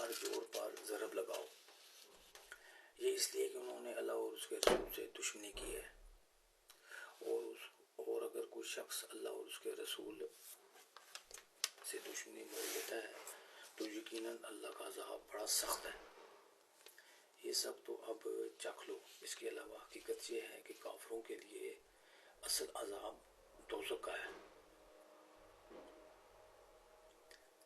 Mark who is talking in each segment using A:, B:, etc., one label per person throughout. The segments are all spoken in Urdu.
A: ہر جوڑ پر ضرب لگاؤ، یہ اس لیے کہ انہوں نے اللہ اور اس کے رسول سے دشمنی کی ہے، اور اگر کوئی شخص اللہ اور اس کے رسول سے دشمنی مول لیتا ہے تو یقیناً اللہ کا عذاب بڑا سخت ہے۔ یہ سب تو اب چکھ لو۔ اس کے علاوہ حقیقت یہ ہے کہ کافروں کے لیے اصل عذاب دوزخ کا ہے۔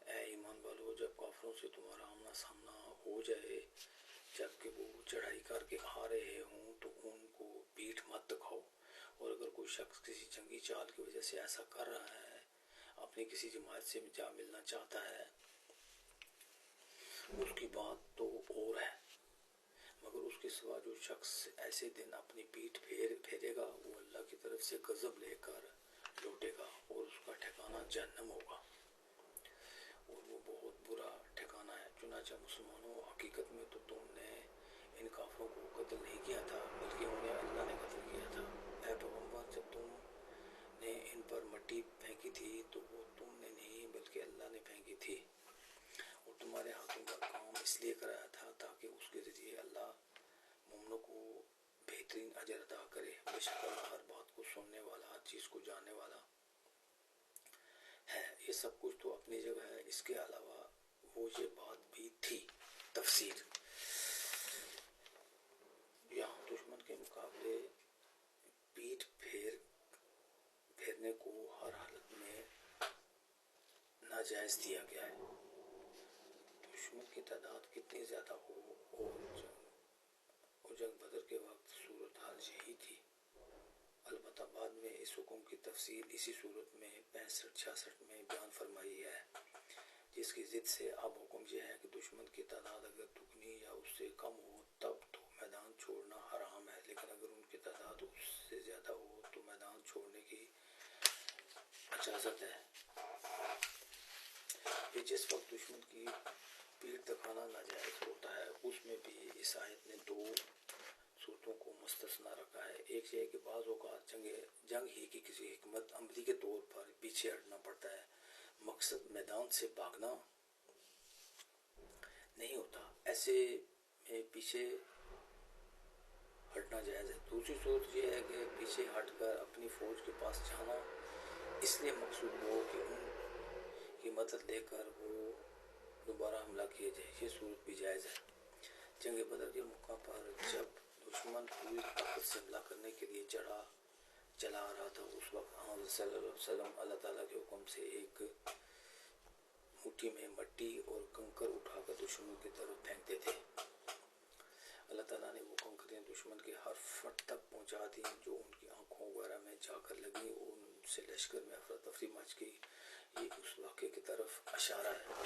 A: اے ایمان والو، جب کافروں سے تمہارا آمنا سامنا ہو جائے جبکہ وہ چڑھائی کر کے آ رہے ہوں تو ان کو پیٹھ مت دکھاؤ، اور اگر کوئی شخص کسی جنگی چال کی وجہ سے ایسا کر رہا ہے، اپنی کسی جماعت سے جا ملنا چاہتا ہے، اس کی بات تو اور ہے، مگر اس کے سوا جو شخص ایسے دن اپنی پیٹھ پھیرے گا وہ اللہ کی طرف سے غضب لے کر لوٹے گا اور اس کا ٹھکانہ جہنم ہوگا، اور وہ بہت برا ٹھکانہ ہے۔ چنانچہ مسلمانوں، حقیقت میں تو تم نے ان کافروں کو قتل نہیں کیا تھا بلکہ انہیں اللہ نے قتل کیا تھا۔ اے پیغمبر، جب تم نے ان پر مٹی پھینکی تھی تو وہ تم نے نہیں بلکہ اللہ نے پھینکی تھی، اور تمہارے ہاتھوں کا کام اس لیے کرایا تھا تاکہ اس کے ذریعے اللہ مومنوں کو بہترین اجر عطا کرے۔ بے شک اللہ ہر بات کو سننے والا، ہر چیز کو جاننے والا ہے۔ یہ سب کچھ تو اپنی جگہ ہے، اس کے علاوہ وہ یہ بات بھی تھی۔ تفسیر۔ یہاں دشمن کے مقابلے پیٹھ پھیرنے کو ہر حالت میں ناجائز دیا گیا ہے۔ دشمن کی تعداد کتنی زیادہ ہو، اور جنگ بدر کے وقت صورتحال یہی تھی۔ البتہ بعد میں اس حکم کی تفصیل اسی صورت میں 65-66 میں بیان فرمائی ہے، جس کی ضد سے اب حکم یہ ہے کہ دشمن کی تعداد اگر دگنی یا اس سے کم ہو تب تو میدان چھوڑنا حرام ہے، لیکن اگر ان کی تعداد اس سے زیادہ ہو تو میدان چھوڑنے کی اجازت ہے۔ یہ جس وقت دشمن کی پیٹھ دکھانا ناجائز ہوتا ہے اس میں بھی اس آیت نے 2 صورتوں کو مستثنیٰ رکھا ہے۔ ایک یہ کہ بعض اوقات جنگ ہی کی کسی حکمت عملی کے طور پر پیچھے ہٹنا پڑتا ہے، مقصد میدان سے بھاگنا نہیں ہوتا، ایسے میں پیچھے ہٹنا جائز ہے۔ دوسری صورت یہ ہے کہ پیچھے ہٹ کر اپنی فوج کے پاس جانا اس لیے مقصود ہو کہ ان کی مدد لے کر وہ دوبارہ حملہ کیے جائے، یہ صورت بھی جائز ہے۔ جنگ بدر کے موقع پر جب دشمن پوری طاقت سے حملہ کرنے کے لیے چلا آ رہا تھا، اس وقت آن صلی اللہ علیہ وسلم اللہ تعالیٰ کے حکم سے ایک مٹھی میں مٹی اور کنکر اٹھا کر دشمن کی طرف پھینکتے تھے۔ اللہ تعالیٰ نے وہ کنکریاں دشمن کے ہر فٹ تک پہنچا دیں جو ان کی آنکھوں وغیرہ میں جا کر لگیں اور ان سے لشکر میں افراتفری مچ گئی۔ یہ اس واقعے کی طرف اشارہ ہے۔